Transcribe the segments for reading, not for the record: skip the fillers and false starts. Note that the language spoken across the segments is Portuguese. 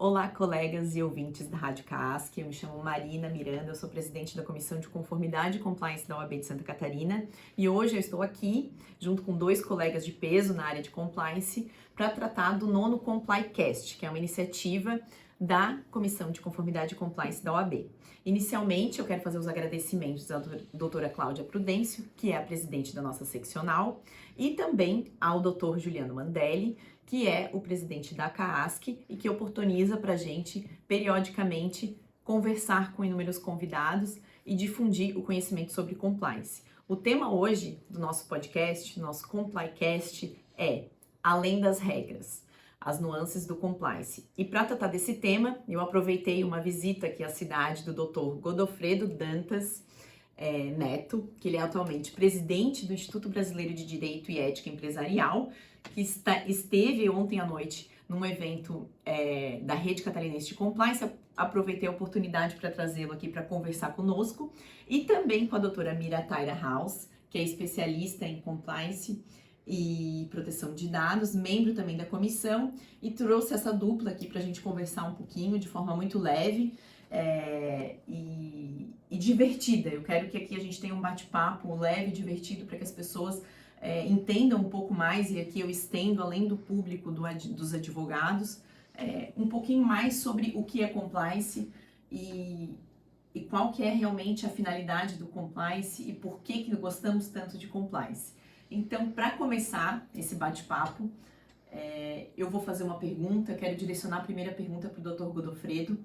Olá, colegas e ouvintes da Rádio CASC. Eu me chamo Marina Miranda, eu sou presidente da Comissão de Conformidade e Compliance da OAB de Santa Catarina e hoje eu estou aqui, junto com dois colegas de peso na área de compliance, para tratar do nono ComplyCast, que é uma iniciativa da Comissão de Conformidade e Compliance da OAB. Inicialmente, eu quero fazer os agradecimentos à doutora Cláudia Prudêncio, que é a presidente da nossa seccional, e também ao doutor Juliano Mandelli, que é o presidente da CAASC e que oportuniza para a gente, periodicamente, conversar com inúmeros convidados e difundir o conhecimento sobre compliance. O tema hoje do nosso podcast, nosso ComplyCast, é Além das Regras, as nuances do compliance. E para tratar desse tema, eu aproveitei uma visita aqui à cidade do Dr. Godofredo Dantas Neto, que ele é atualmente presidente do Instituto Brasileiro de Direito e Ética Empresarial, que esteve ontem à noite num evento da Rede Catarinense de Compliance. Aproveitei a oportunidade para trazê-lo aqui para conversar conosco, e também com a doutora Mira Taira House, que é especialista em compliance e proteção de dados, membro também da comissão, e trouxe essa dupla aqui para a gente conversar um pouquinho de forma muito leve e divertida. Eu quero que aqui a gente tenha um bate-papo leve e divertido para que as pessoas entendam um pouco mais, e aqui eu estendo, além do público dos advogados, um pouquinho mais sobre o que é compliance e qual que é realmente a finalidade do compliance e por que gostamos tanto de compliance. Então, para começar esse bate-papo, eu vou fazer uma pergunta, quero direcionar a primeira pergunta para o Dr. Godofredo.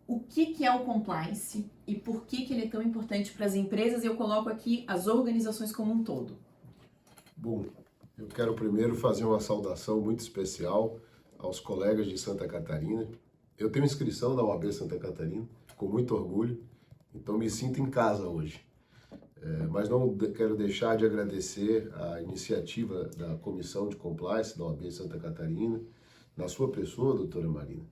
O que é o compliance e por que ele é tão importante para as empresas? E eu coloco aqui as organizações como um todo. Bom, eu quero primeiro fazer uma saudação muito especial aos colegas de Santa Catarina. Eu tenho inscrição na OAB Santa Catarina, com muito orgulho, então me sinto em casa hoje. Mas não quero deixar de agradecer a iniciativa da Comissão de Compliance da OAB Santa Catarina, na sua pessoa, doutora Marina.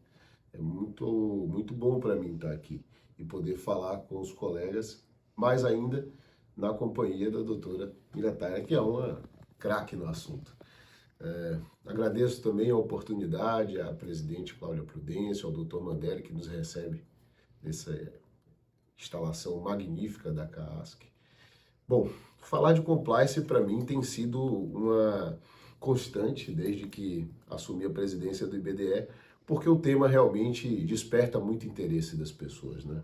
É muito bom para mim estar aqui e poder falar com os colegas, mais ainda na companhia da doutora Mira Taira, que é uma craque no assunto. Agradeço também a oportunidade à presidente Cláudia Prudêncio, ao doutor Mandelli, que nos recebe nessa instalação magnífica da CAASC. Bom, falar de compliance para mim tem sido uma constante desde que assumi a presidência do IBDE, porque o tema realmente desperta muito interesse das pessoas, né?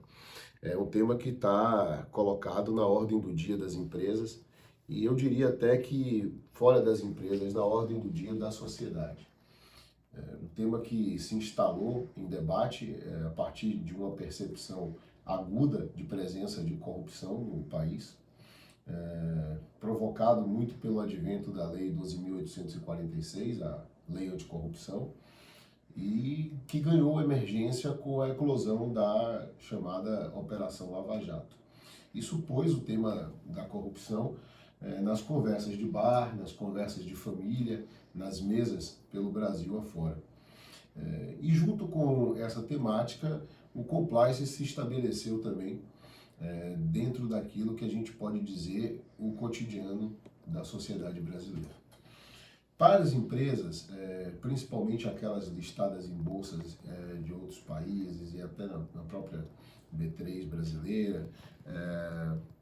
É um tema que está colocado na ordem do dia das empresas e eu diria até que fora das empresas, na ordem do dia da sociedade. É um tema que se instalou em debate a partir de uma percepção aguda de presença de corrupção no país, provocado muito pelo advento da Lei 12.846, a Lei Anticorrupção, e que ganhou emergência com a eclosão da chamada Operação Lava Jato. Isso pôs o tema da corrupção nas conversas de bar, nas conversas de família, nas mesas pelo Brasil afora. E junto com essa temática, o compliance se estabeleceu também dentro daquilo que a gente pode dizer o cotidiano da sociedade brasileira. Para as empresas, principalmente aquelas listadas em bolsas de outros países e até na própria B3 brasileira,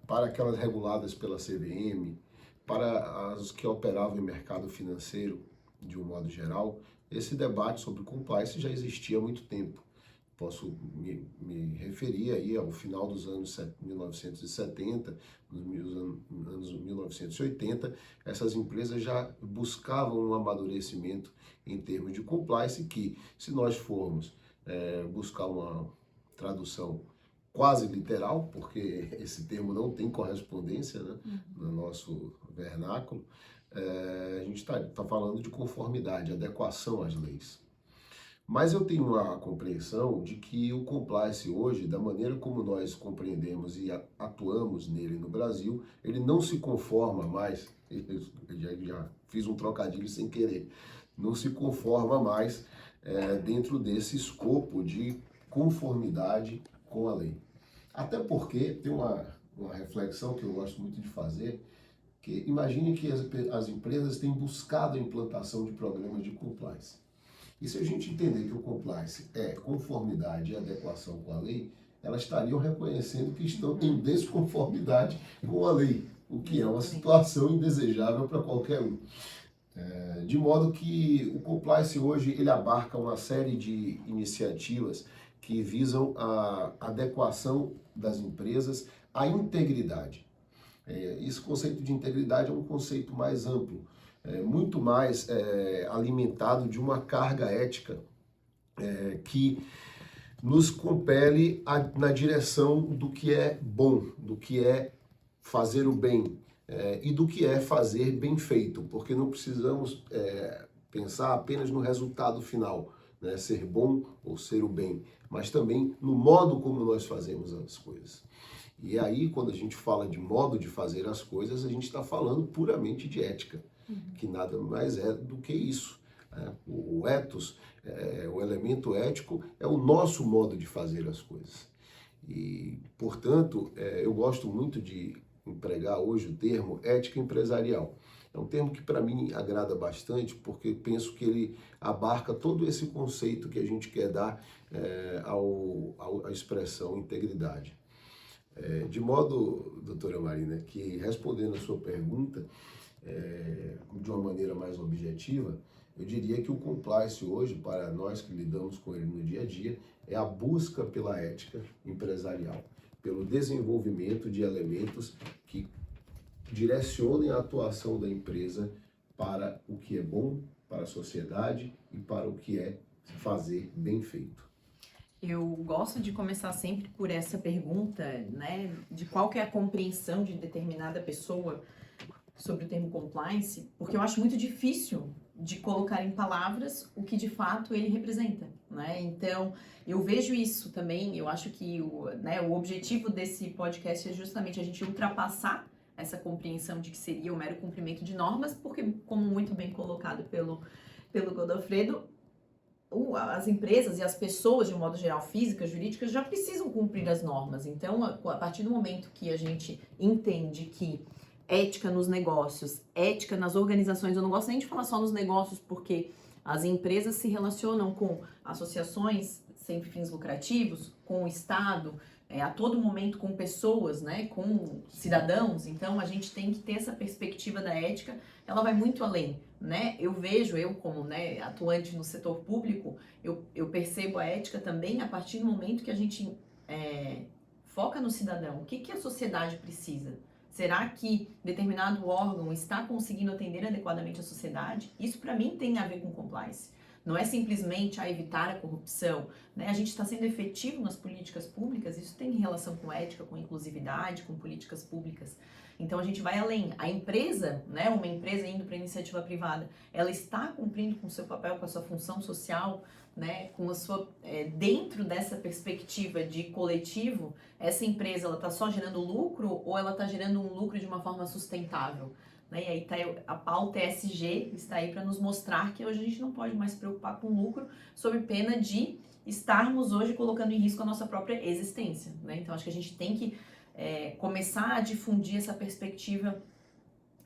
para aquelas reguladas pela CVM, para as que operavam em mercado financeiro de um modo geral, esse debate sobre compliance já existia há muito tempo. Posso me referir aí ao final dos anos 1970, nos anos 1980, essas empresas já buscavam um amadurecimento em termos de compliance que, se nós formos buscar uma tradução quase literal, porque esse termo não tem correspondência, né, no nosso vernáculo, a gente está falando de conformidade, adequação às leis. Mas eu tenho a compreensão de que o compliance hoje, da maneira como nós compreendemos e atuamos nele no Brasil, ele não se conforma mais, já fiz um trocadilho sem querer, não se conforma mais dentro desse escopo de conformidade com a lei. Até porque tem uma reflexão que eu gosto muito de fazer, que imagine que as empresas têm buscado a implantação de programas de compliance. E se a gente entender que o compliance é conformidade e adequação com a lei, elas estariam reconhecendo que estão em desconformidade com a lei, o que é uma situação indesejável para qualquer um. De modo que o compliance hoje ele abarca uma série de iniciativas que visam a adequação das empresas à integridade. Esse conceito de integridade é um conceito mais amplo, muito mais alimentado de uma carga ética que nos compele na direção do que é bom, do que é fazer o bem e do que é fazer bem feito, porque não precisamos pensar apenas no resultado final, né, ser bom ou ser o bem, mas também no modo como nós fazemos as coisas. E aí, quando a gente fala de modo de fazer as coisas, a gente está falando puramente de ética, que nada mais é do que isso. O ethos, o elemento ético, é o nosso modo de fazer as coisas. E, portanto, eu gosto muito de empregar hoje o termo ética empresarial. É um termo que para mim agrada bastante, porque penso que ele abarca todo esse conceito que a gente quer dar à expressão integridade. De modo, doutora Marina, que respondendo a sua pergunta de uma maneira mais objetiva, eu diria que o compliance hoje, para nós que lidamos com ele no dia a dia, é a busca pela ética empresarial, pelo desenvolvimento de elementos que direcionem a atuação da empresa para o que é bom para a sociedade e para o que é fazer bem feito. Eu gosto de começar sempre por essa pergunta, né, de qual que é a compreensão de determinada pessoa sobre o termo compliance, porque eu acho muito difícil de colocar em palavras o que de fato ele representa, né? Então, eu vejo isso também, eu acho que o objetivo desse podcast é justamente a gente ultrapassar essa compreensão de que seria o mero cumprimento de normas, porque, como muito bem colocado pelo Godofredo, as empresas e as pessoas, de um modo geral, físicas, jurídicas, já precisam cumprir as normas. Então, a partir do momento que a gente entende que ética nos negócios, ética nas organizações, eu não gosto nem de falar só nos negócios, porque as empresas se relacionam com associações sem fins lucrativos, com o Estado, a todo momento com pessoas, né, com cidadãos. Então, a gente tem que ter essa perspectiva da ética, ela vai muito além, né? Eu como, né, atuante no setor público, eu percebo a ética também a partir do momento que a gente foca no cidadão. O que a sociedade precisa? Será que determinado órgão está conseguindo atender adequadamente a sociedade? Isso, para mim, tem a ver com compliance. Não é simplesmente evitar a corrupção, né? A gente está sendo efetivo nas políticas públicas, isso tem relação com ética, com inclusividade, com políticas públicas. Então, a gente vai além. A empresa, né, uma empresa indo para a iniciativa privada, ela está cumprindo com o seu papel, com a sua função social, né, com a sua, dentro dessa perspectiva de coletivo, essa empresa ela está só gerando lucro ou ela está gerando um lucro de uma forma sustentável? Né? E aí tá, a pauta ESG está aí para nos mostrar que hoje a gente não pode mais se preocupar com lucro sob pena de estarmos hoje colocando em risco a nossa própria existência. Né? Então acho que a gente tem que começar a difundir essa perspectiva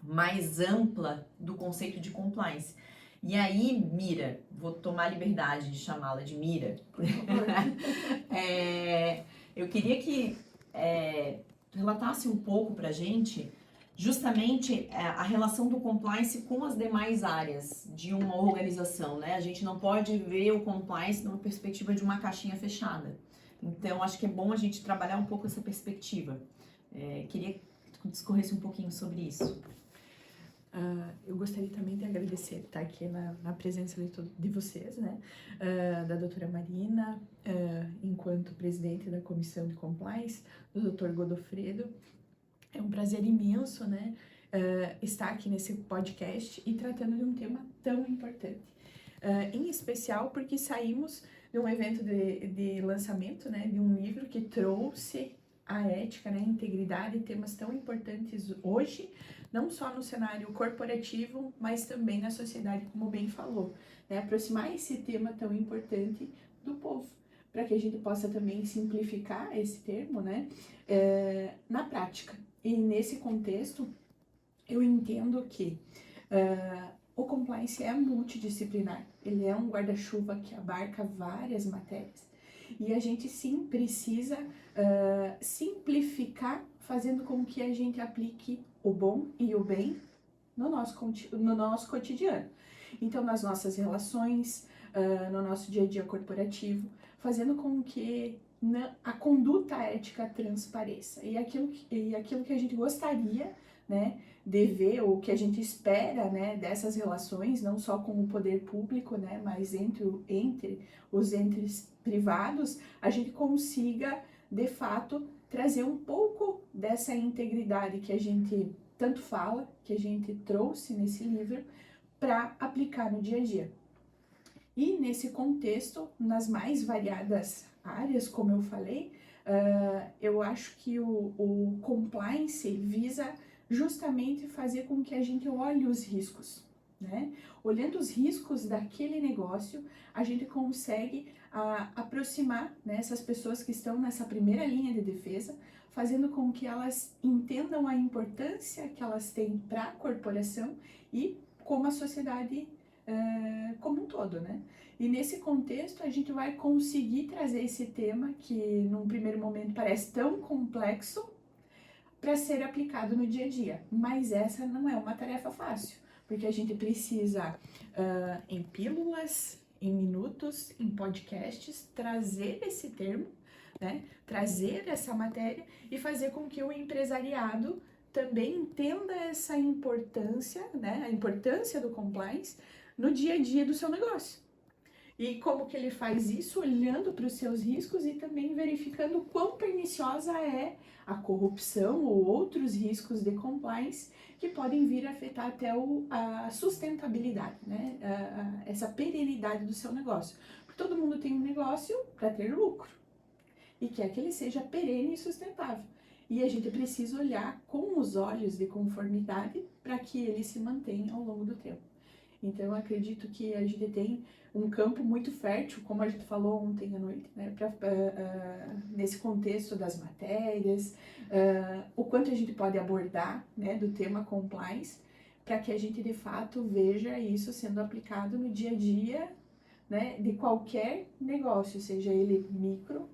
mais ampla do conceito de compliance. E aí, Mira, vou tomar a liberdade de chamá-la de Mira. Eu queria que relatasse um pouco para a gente justamente a relação do compliance com as demais áreas de uma organização, né? A gente não pode ver o compliance numa perspectiva de uma caixinha fechada. Então, acho que é bom a gente trabalhar um pouco essa perspectiva. Queria que discorresse um pouquinho sobre isso. Eu gostaria também de agradecer estar aqui na presença de vocês, né? Da doutora Marina, enquanto presidente da Comissão de Compliance, do doutor Godofredo. É um prazer imenso, né? Estar aqui nesse podcast e tratando de um tema tão importante. Em especial porque saímos de um evento de lançamento, né? De um livro que trouxe a ética, né? A integridade, temas tão importantes hoje, não só no cenário corporativo, mas também na sociedade, como bem falou, né? Aproximar esse tema tão importante do povo, para que a gente possa também simplificar esse termo, né? Na prática. E nesse contexto, eu entendo que o compliance é multidisciplinar. ele é um guarda-chuva que abarca várias matérias. E a gente sim precisa simplificar, fazendo com que a gente aplique o bom e o bem no nosso cotidiano. Então, nas nossas relações, no nosso dia a dia corporativo, fazendo com que a conduta ética transpareça. E aquilo que a gente gostaria, né, de ver, ou que a gente espera, né, dessas relações, não só com o poder público, né, mas entre os entes privados, a gente consiga, de fato, trazer um pouco dessa integridade que a gente tanto fala, que a gente trouxe nesse livro, para aplicar no dia a dia. E nesse contexto, nas mais variadas áreas, como eu falei, eu acho que o compliance visa justamente fazer com que a gente olhe os riscos, né? Olhando os riscos daquele negócio, a gente consegue aproximar, né, essas pessoas que estão nessa primeira linha de defesa, fazendo com que elas entendam a importância que elas têm para a corporação e como a sociedade como um todo, né? E nesse contexto a gente vai conseguir trazer esse tema que num primeiro momento parece tão complexo para ser aplicado no dia a dia, mas essa não é uma tarefa fácil, porque a gente precisa em pílulas, em minutos, em podcasts, trazer esse termo, né? Trazer essa matéria e fazer com que o empresariado também entenda essa importância, né? A importância do compliance no dia a dia do seu negócio. E como que ele faz isso? Olhando para os seus riscos e também verificando quão perniciosa é a corrupção ou outros riscos de compliance que podem vir a afetar até a sustentabilidade, né? Essa perenidade do seu negócio. Porque todo mundo tem um negócio para ter lucro e quer que ele seja perene e sustentável. E a gente precisa olhar com os olhos de conformidade para que ele se mantenha ao longo do tempo. Então, eu acredito que a gente tem um campo muito fértil, como a gente falou ontem à noite, né, nesse contexto das matérias, o quanto a gente pode abordar, né, do tema compliance, para que a gente, de fato, veja isso sendo aplicado no dia a dia, né, de qualquer negócio, seja ele micro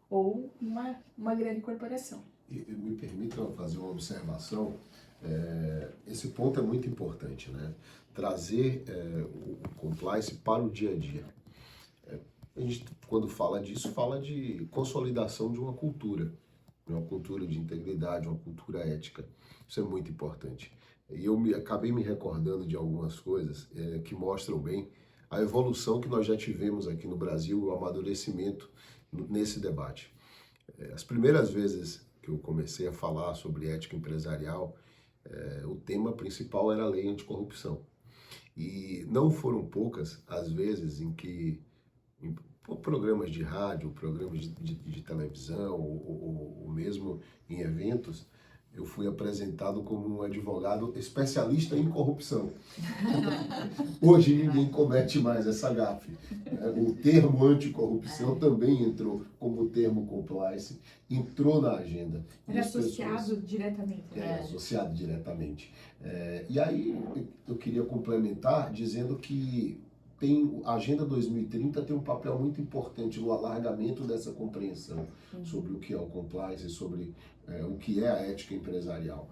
ou uma grande corporação. E me permita fazer uma observação. Esse ponto é muito importante, né? Trazer o compliance para o dia a dia. A gente, quando fala disso, fala de consolidação de uma cultura de integridade, uma cultura ética. Isso é muito importante. E eu acabei me recordando de algumas coisas que mostram bem a evolução que nós já tivemos aqui no Brasil, o amadurecimento nesse debate. As primeiras vezes que eu comecei a falar sobre ética empresarial, o tema principal era a lei anticorrupção. E não foram poucas as vezes em que, em programas de rádio, programas de televisão, ou mesmo em eventos, eu fui apresentado como um advogado especialista em corrupção. Hoje ninguém comete mais essa gafe. O termo anticorrupção também entrou como termo compliance, entrou na agenda. Era associado diretamente. Associado diretamente. E aí eu queria complementar dizendo que a Agenda 2030 tem um papel muito importante no alargamento dessa compreensão sobre o que é o compliance, sobre o que é a ética empresarial.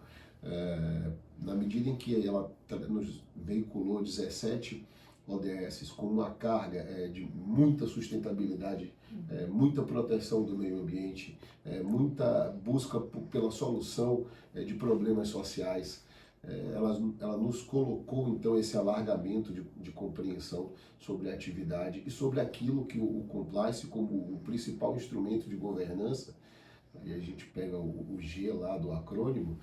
Na medida em que ela nos veiculou 17 ODS com uma carga de muita sustentabilidade, muita proteção do meio ambiente, muita busca pela solução de problemas sociais, ela nos colocou então esse alargamento de compreensão sobre a atividade e sobre aquilo que o compliance como o principal instrumento de governança, e a gente pega o G lá do acrônimo,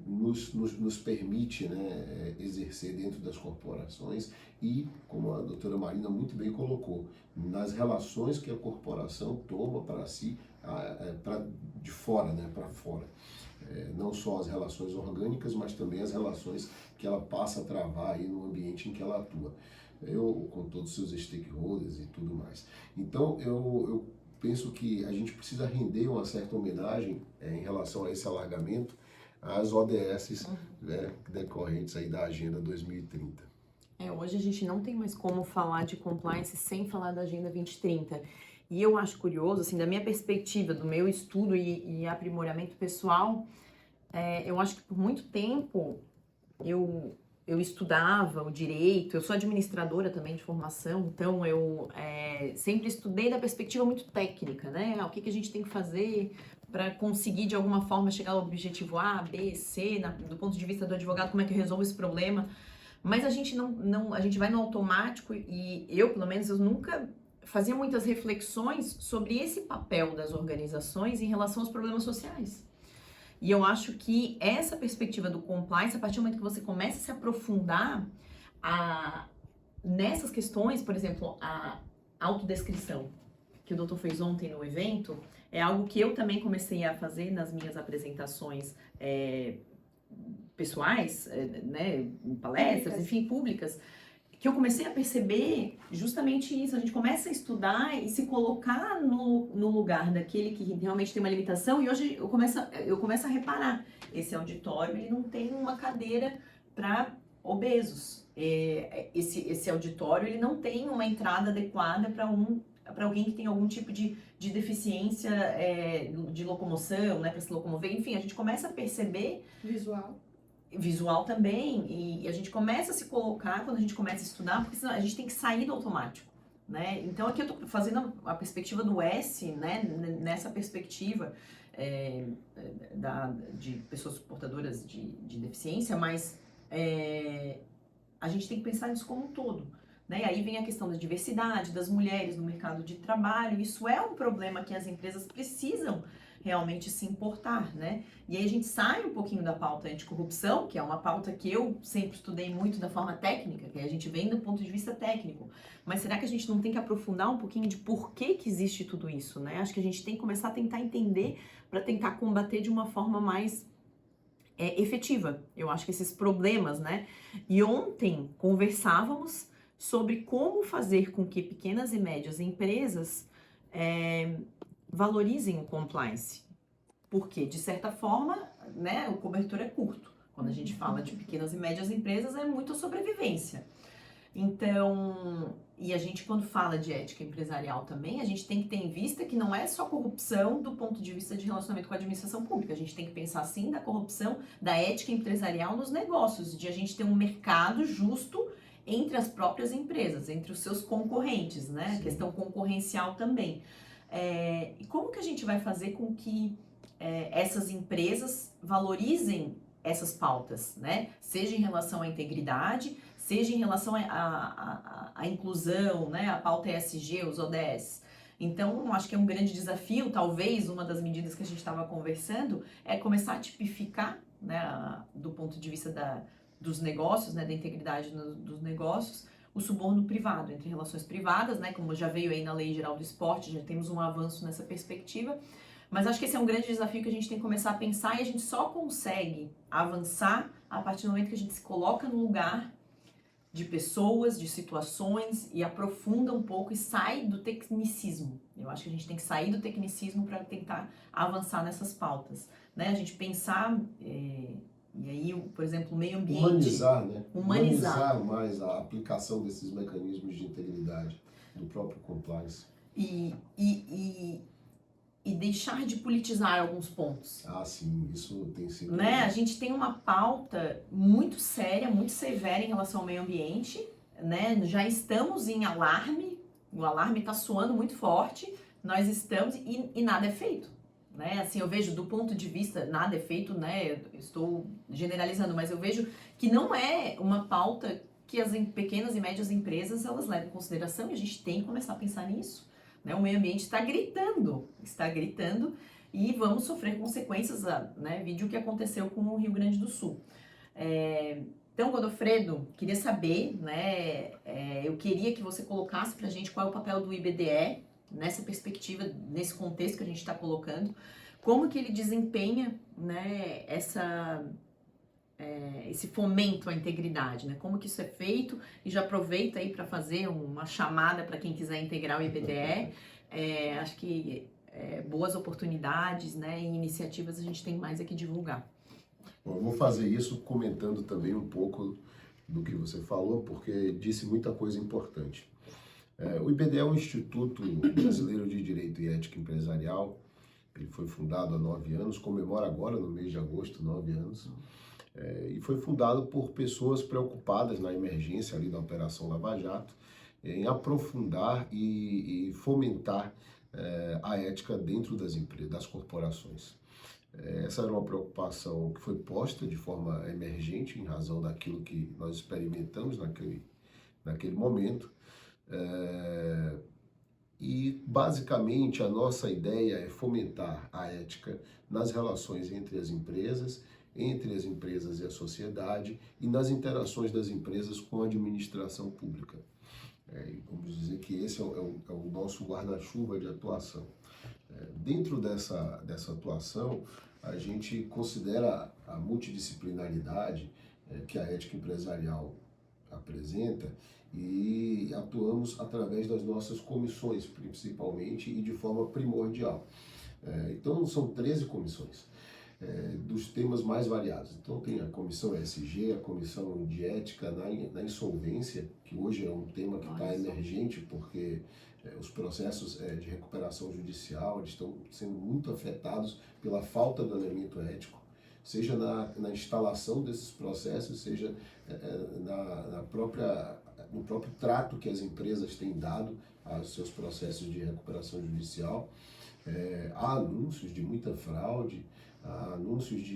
nos permite, né, exercer dentro das corporações e, como a doutora Marina muito bem colocou, nas relações que a corporação toma para si, de fora, né, para fora. Não só as relações orgânicas, mas também as relações que ela passa a travar aí no ambiente em que ela atua, com todos os seus stakeholders e tudo mais. Então, eu penso que a gente precisa render uma certa homenagem em relação a esse alargamento às ODS, né, decorrentes aí da Agenda 2030. Hoje a gente não tem mais como falar de compliance sem falar da Agenda 2030. E eu acho curioso, assim, da minha perspectiva, do meu estudo e aprimoramento pessoal, eu acho que por muito tempo eu estudava o direito, eu sou administradora também de formação, então eu sempre estudei da perspectiva muito técnica, né? O que que a gente tem que fazer para conseguir de alguma forma chegar ao objetivo A, B, C, do ponto de vista do advogado, como é que eu resolvo esse problema. Mas a gente a gente vai no automático e eu, pelo menos, eu nunca fazia muitas reflexões sobre esse papel das organizações em relação aos problemas sociais. E eu acho que essa perspectiva do compliance, a partir do momento que você começa a se aprofundar nessas questões, por exemplo, a autodescrição, que o doutor fez ontem no evento, é algo que eu também comecei a fazer nas minhas apresentações pessoais, né, em palestras, enfim, públicas, que eu comecei a perceber justamente isso. A gente começa a estudar e se colocar no lugar daquele que realmente tem uma limitação, e hoje eu começo a reparar, esse auditório, ele não tem uma cadeira para obesos. Esse auditório, ele não tem uma entrada adequada para alguém que tem algum tipo de deficiência de locomoção, né, para se locomover. Enfim, a gente começa a perceber... Visual também, e a gente começa a se colocar quando a gente começa a estudar, porque senão a gente tem que sair do automático, né? Então aqui eu tô fazendo a perspectiva do S, né, nessa perspectiva de pessoas portadoras de deficiência, mas a gente tem que pensar nisso como um todo, né? E aí vem a questão da diversidade, das mulheres no mercado de trabalho. Isso é um problema que as empresas precisam realmente se importar, né? E aí a gente sai um pouquinho da pauta anticorrupção, que é uma pauta que eu sempre estudei muito da forma técnica, que a gente vem do ponto de vista técnico. Mas será que a gente não tem que aprofundar um pouquinho de por que existe tudo isso, né? Acho que a gente tem que começar a tentar entender para tentar combater de uma forma mais efetiva. Eu acho que esses problemas, né? E ontem conversávamos sobre como fazer com que pequenas e médias empresas valorizem o compliance. Porque, de certa forma, né, o cobertor é curto. Quando a gente fala de pequenas e médias empresas, é muito sobrevivência. Então, e a gente, quando fala de ética empresarial também, a gente tem que ter em vista que não é só corrupção do ponto de vista de relacionamento com a administração pública. A gente tem que pensar, sim, da corrupção, da ética empresarial nos negócios, de a gente ter um mercado justo entre as próprias empresas, entre os seus concorrentes, né? Sim. A questão concorrencial também. E como que a gente vai fazer com que essas empresas valorizem essas pautas, né? Seja em relação à integridade, seja em relação à inclusão, né? A pauta ESG, os ODS. Então, acho que é um grande desafio, talvez uma das medidas que a gente estava conversando, é começar a tipificar, né, do ponto de vista dos negócios, né, da integridade dos negócios, o suborno privado, entre relações privadas, né, como já veio aí na Lei Geral do Esporte, já temos um avanço nessa perspectiva, mas acho que esse é um grande desafio que a gente tem que começar a pensar, e a gente só consegue avançar a partir do momento que a gente se coloca no lugar de pessoas, de situações, e aprofunda um pouco e sai do tecnicismo. Eu acho que a gente tem que sair do tecnicismo para tentar avançar nessas pautas, né? A gente pensar, e aí, por exemplo, o meio ambiente... Humanizar, né? Humanizar mais a aplicação desses mecanismos de integridade do próprio compliance. E deixar de politizar alguns pontos. Ah, sim, isso tem sido... Né? A gente tem uma pauta muito séria, muito severa em relação ao meio ambiente, né? Já estamos em alarme, o alarme está soando muito forte, nós estamos e nada é feito. Né? Assim, eu vejo do ponto de vista, nada é feito, né? Eu estou generalizando, mas eu vejo que não é uma pauta que as pequenas e médias empresas elas levam em consideração, e a gente tem que começar a pensar nisso. Né? O meio ambiente está gritando, e vamos sofrer consequências, né? Vídeo que aconteceu com o Rio Grande do Sul. Então, Godofredo, queria saber, né? Eu queria que você colocasse para a gente qual é o papel do IBDE nessa perspectiva, nesse contexto que a gente está colocando, como que ele desempenha, né, esse fomento à integridade, né? Como que isso é feito, e já aproveita aí para fazer uma chamada para quem quiser integrar o IBDE. Acho que boas oportunidades, né, e iniciativas a gente tem mais aqui divulgar. Bom, eu vou fazer isso comentando também um pouco do que você falou, porque disse muita coisa importante. O IBDE é um Instituto Brasileiro de Direito e Ética Empresarial. Ele foi fundado há 9 anos, comemora agora, no mês de agosto, 9 anos. E foi fundado por pessoas preocupadas na emergência ali da Operação Lava Jato, em aprofundar e fomentar a ética dentro das empresas, das corporações. Essa era uma preocupação que foi posta de forma emergente em razão daquilo que nós experimentamos naquele momento. E basicamente a nossa ideia é fomentar a ética nas relações entre as empresas e a sociedade e nas interações das empresas com a administração pública. Vamos dizer que esse é o nosso guarda-chuva de atuação. Dentro dessa atuação, a gente considera a multidisciplinaridade que a ética empresarial apresenta e atuamos através das nossas comissões, principalmente, e de forma primordial. Então, são 13 comissões, dos temas mais variados. Então, tem a comissão ESG, a comissão de ética na insolvência, que hoje é um tema que está emergente, porque os processos de recuperação judicial eles estão sendo muito afetados pela falta do elemento ético, seja na instalação desses processos, seja no próprio trato que as empresas têm dado aos seus processos de recuperação judicial. Há anúncios de muita fraude, há anúncios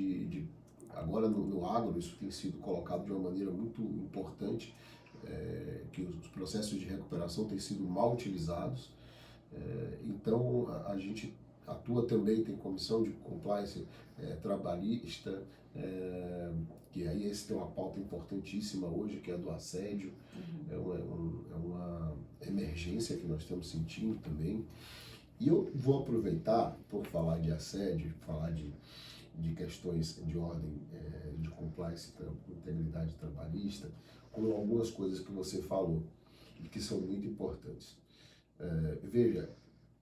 agora no agro, isso tem sido colocado de uma maneira muito importante, que os processos de recuperação têm sido mal utilizados. Então, a gente atua também, tem comissão de compliance trabalhista, que aí esse tem uma pauta importantíssima hoje, que é a do assédio. É uma emergência que nós estamos sentindo também. E eu vou aproveitar, por falar de assédio, falar de questões de ordem de compliance, integridade trabalhista, com algumas coisas que você falou e que são muito importantes. Veja,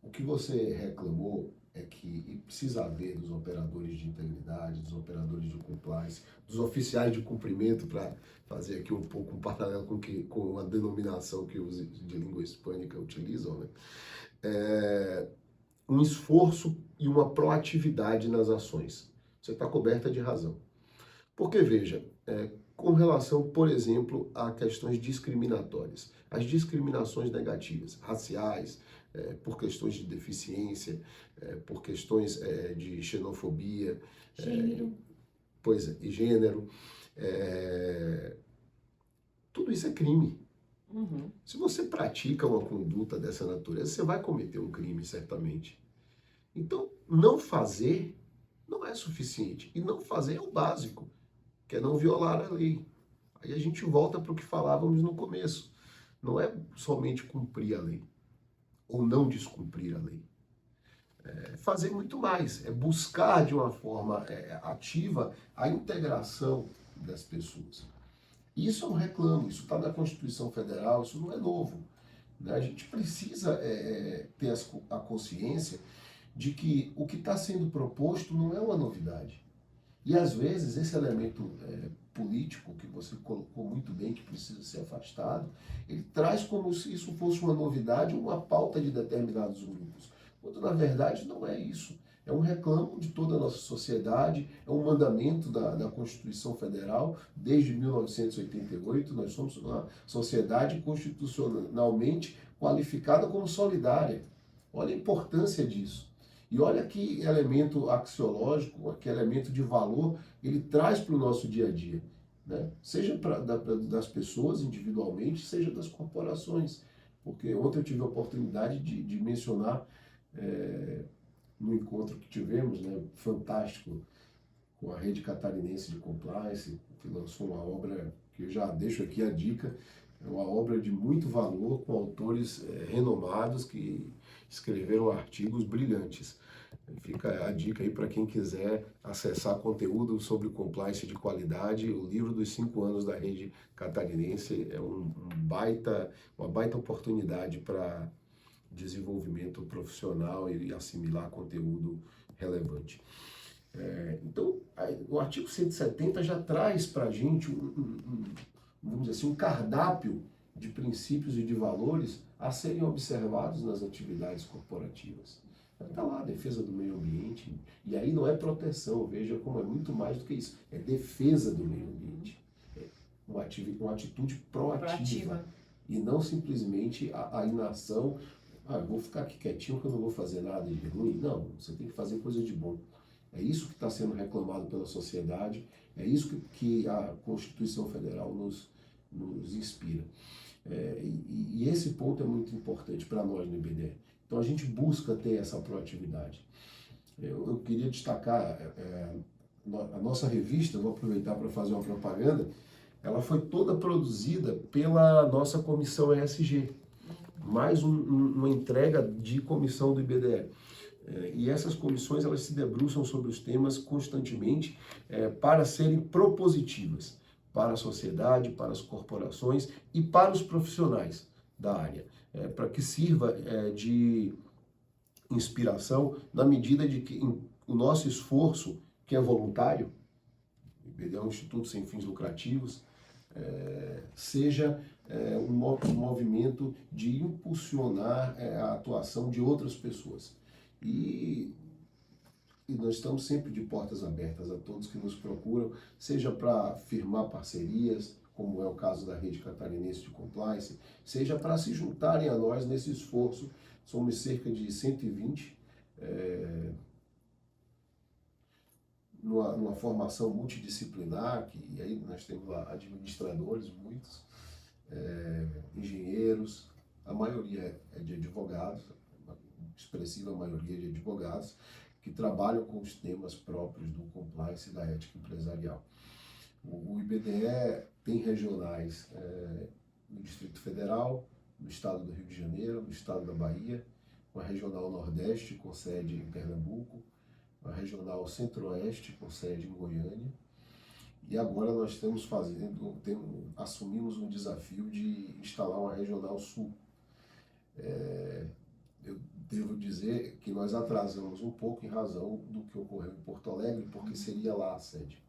o que você reclamou é que precisa haver dos operadores de integridade, dos operadores de compliance, dos oficiais de cumprimento, para fazer aqui um pouco um paralelo com a denominação que os de língua hispânica utilizam, né? Um esforço e uma proatividade nas ações. Você está coberta de razão. Porque, veja, com relação, por exemplo, a questões discriminatórias, as discriminações negativas, raciais, por questões de deficiência, por questões de xenofobia, Gênero. E gênero, tudo isso é crime. Uhum. Se você pratica uma conduta dessa natureza, você vai cometer um crime, certamente. Então, não fazer não é suficiente. E não fazer é o básico, que é não violar a lei. Aí a gente volta para o que falávamos no começo. Não é somente cumprir a lei, ou não descumprir a lei. É fazer muito mais, é buscar de uma forma ativa a integração das pessoas. Isso é um reclamo, isso está na Constituição Federal, isso não é novo, né? A gente precisa ter a consciência de que o que está sendo proposto não é uma novidade. E às vezes esse elemento político, que você colocou muito bem, que precisa ser afastado, ele traz como se isso fosse uma novidade, uma pauta de determinados grupos, quando na verdade não é isso. É um reclamo de toda a nossa sociedade, é um mandamento da Constituição Federal. Desde 1988, nós somos uma sociedade constitucionalmente qualificada como solidária. Olha a importância disso. E olha que elemento axiológico, que elemento de valor ele traz para o nosso dia a dia, né? Seja das pessoas individualmente, seja das corporações. Porque ontem eu tive a oportunidade de mencionar no encontro que tivemos, né, fantástico, com a Rede Catarinense de Compliance, que lançou uma obra que eu já deixo aqui a dica, é uma obra de muito valor, com autores renomados que escreveram artigos brilhantes. Fica a dica aí para quem quiser acessar conteúdo sobre compliance de qualidade. O livro dos 5 anos da Rede Catarinense é uma baita oportunidade para desenvolvimento profissional e assimilar conteúdo relevante. Então, o artigo 170 já traz para a gente vamos dizer assim, um cardápio de princípios e de valores a serem observados nas atividades corporativas. Está lá a defesa do meio ambiente, e aí não é proteção, veja como é muito mais do que isso, é defesa do meio ambiente. É uma atitude proativa. E não simplesmente a inação, eu vou ficar aqui quietinho que eu não vou fazer nada de ruim. Não, você tem que fazer coisa de bom. É isso que está sendo reclamado pela sociedade, é isso que a Constituição Federal nos inspira. E esse ponto é muito importante para nós no IBDE. Então a gente busca ter essa proatividade. Eu queria destacar a nossa revista, vou aproveitar para fazer uma propaganda, ela foi toda produzida pela nossa comissão ESG, mais uma entrega de comissão do IBDE. E essas comissões elas se debruçam sobre os temas constantemente para serem propositivas para a sociedade, para as corporações e para os profissionais da área, para que sirva de inspiração na medida de que o nosso esforço, que é voluntário, o IBDE é um instituto sem fins lucrativos, seja um movimento de impulsionar a atuação de outras pessoas. E nós estamos sempre de portas abertas a todos que nos procuram, seja para firmar parcerias, como é o caso da Rede Catarinense de Compliance, seja para se juntarem a nós nesse esforço. Somos cerca de 120, numa formação multidisciplinar, e aí nós temos lá administradores, muitos, engenheiros, a maioria é de advogados, uma expressiva maioria de advogados, que trabalham com os temas próprios do compliance e da ética empresarial. O IBDE tem regionais no Distrito Federal, no estado do Rio de Janeiro, no estado da Bahia, uma regional Nordeste com sede em Pernambuco, uma regional Centro-Oeste com sede em Goiânia, e agora nós estamos assumimos um desafio de instalar uma regional Sul. Eu devo dizer que nós atrasamos um pouco em razão do que ocorreu em Porto Alegre, porque seria lá a sede.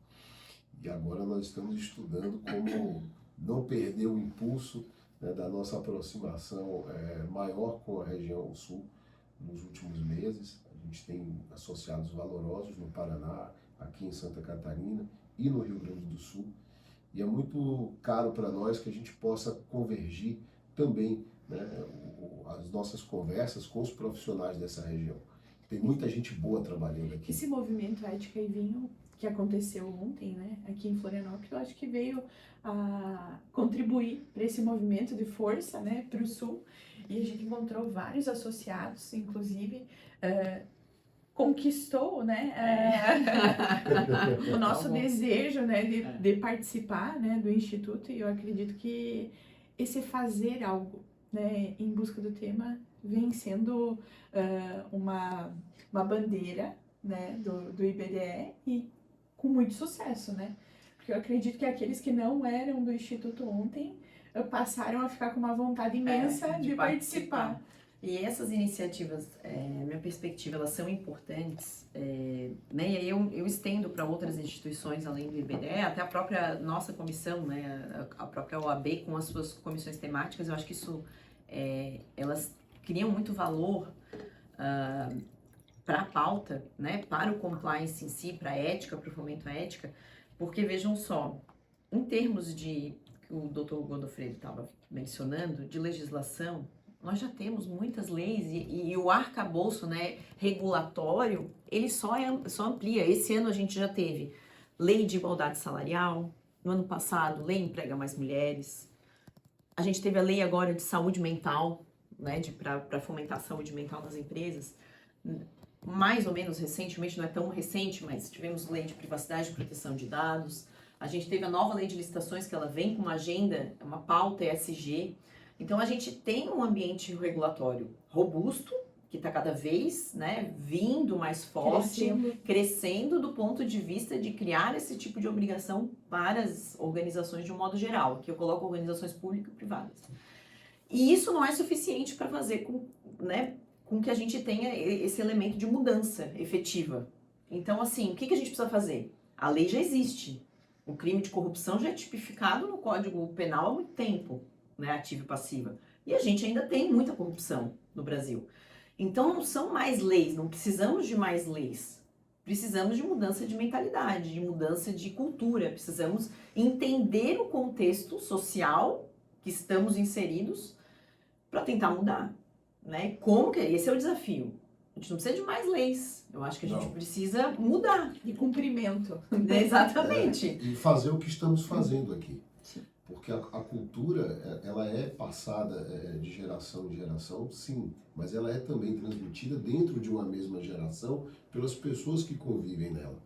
E agora nós estamos estudando como não perder o impulso da nossa aproximação maior com a região Sul nos últimos meses. A gente tem associados valorosos no Paraná, aqui em Santa Catarina e no Rio Grande do Sul. E é muito caro para nós que a gente possa convergir também as nossas conversas com os profissionais dessa região. Tem muita gente boa trabalhando aqui. Esse movimento Ética e Vinho que aconteceu ontem, aqui em Florianópolis, eu acho que veio a contribuir para esse movimento de força, para o Sul. E a gente encontrou vários associados, inclusive conquistou, o nosso desejo, de participar, do Instituto. E eu acredito que esse fazer algo, em busca do tema vem sendo uma bandeira, do IBDE e com muito sucesso, porque eu acredito que aqueles que não eram do Instituto ontem passaram a ficar com uma vontade imensa de participar. E essas iniciativas, na minha perspectiva, elas são importantes, e aí eu estendo para outras instituições além do IBDE, até a própria nossa comissão, a própria OAB com as suas comissões temáticas. Eu acho que isso, elas criam muito valor para a pauta, para o compliance em si, para a ética, para o fomento à ética, porque vejam só, em termos de, que o Dr. Godofredo estava mencionando, de legislação, nós já temos muitas leis e o arcabouço, regulatório, ele só amplia. Esse ano a gente já teve lei de igualdade salarial, no ano passado, lei emprega mais mulheres, a gente teve a lei agora de saúde mental, para fomentar a saúde mental nas empresas. Mais ou menos recentemente, não é tão recente, mas tivemos lei de privacidade e proteção de dados. A gente teve a nova lei de licitações, que ela vem com uma agenda, uma pauta ESG. Então, a gente tem um ambiente regulatório robusto, que está cada vez vindo mais forte, crescendo do ponto de vista de criar esse tipo de obrigação para as organizações de um modo geral, que eu coloco organizações públicas e privadas. E isso não é suficiente para fazer com que a gente tenha esse elemento de mudança efetiva. Então, assim, o que a gente precisa fazer? A lei já existe. O crime de corrupção já é tipificado no Código Penal há muito tempo, né, ativa e passiva. E a gente ainda tem muita corrupção no Brasil. Então não são mais leis, não precisamos de mais leis. Precisamos de mudança de mentalidade, de mudança de cultura. Precisamos entender o contexto social que estamos inseridos para tentar mudar, né? Como que esse é o desafio? A gente não precisa de mais leis. Eu acho que a gente precisa mudar. De cumprimento. Exatamente. E fazer o que estamos fazendo aqui. Sim. Porque a cultura, ela é passada de geração em geração, sim, mas ela é também transmitida dentro de uma mesma geração pelas pessoas que convivem nela.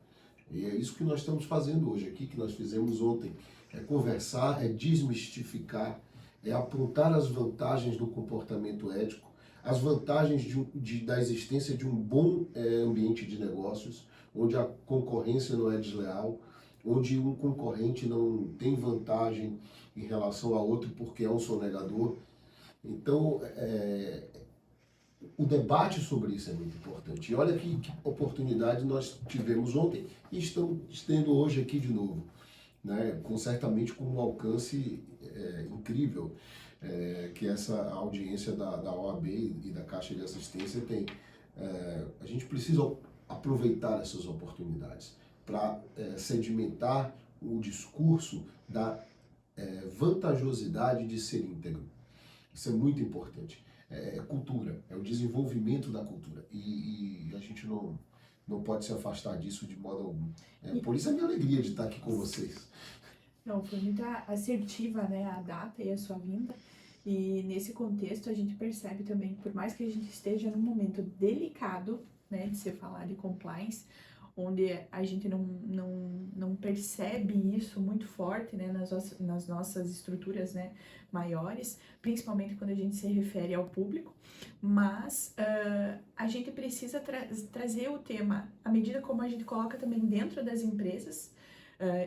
E é isso que nós estamos fazendo hoje aqui, que nós fizemos ontem. É conversar, é desmistificar, é apontar as vantagens do comportamento ético, as vantagens da existência de um bom ambiente de negócios, onde a concorrência não é desleal, onde um concorrente não tem vantagem em relação a outro porque é um sonegador. Então, o debate sobre isso é muito importante. E olha que oportunidade nós tivemos ontem e estamos tendo hoje aqui de novo, né? Certamente com um alcance incrível que essa audiência da OAB e da Caixa de Assistência tem. A gente precisa aproveitar essas oportunidades para sedimentar o discurso da vantajosidade de ser íntegro. Isso é muito importante. É cultura, é o desenvolvimento da cultura. E a gente não pode se afastar disso de modo algum. Por isso a minha alegria de estar aqui com vocês. Não, foi muito assertiva, né, a data e a sua vinda. E nesse contexto a gente percebe também, por mais que a gente esteja num momento delicado, né, de se falar de compliance, onde a gente não percebe isso muito forte, né, nas nossas estruturas, né, maiores, principalmente quando a gente se refere ao público, mas a gente precisa trazer o tema, à medida como a gente coloca também dentro das empresas.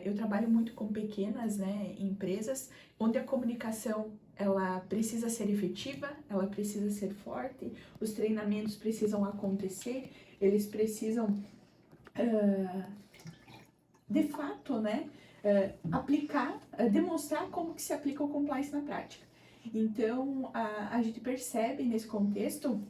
Eu trabalho muito com pequenas, né, empresas, onde a comunicação ela precisa ser efetiva, ela precisa ser forte, os treinamentos precisam acontecer, eles precisam de fato, né, aplicar, demonstrar como que se aplica o compliance na prática. Então, a gente percebe nesse contexto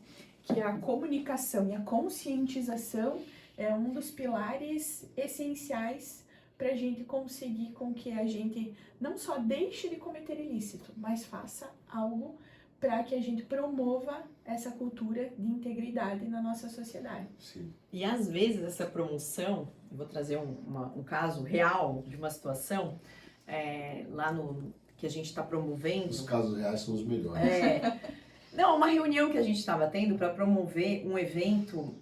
que a comunicação e a conscientização é um dos pilares essenciais para a gente conseguir com que a gente não só deixe de cometer ilícito, mas faça algo para que a gente promova essa cultura de integridade na nossa sociedade. Sim. E às vezes essa promoção, eu vou trazer um caso real de uma situação lá no que a gente está promovendo. Os casos reais são os melhores. Não, uma reunião que a gente estava tendo para promover um evento,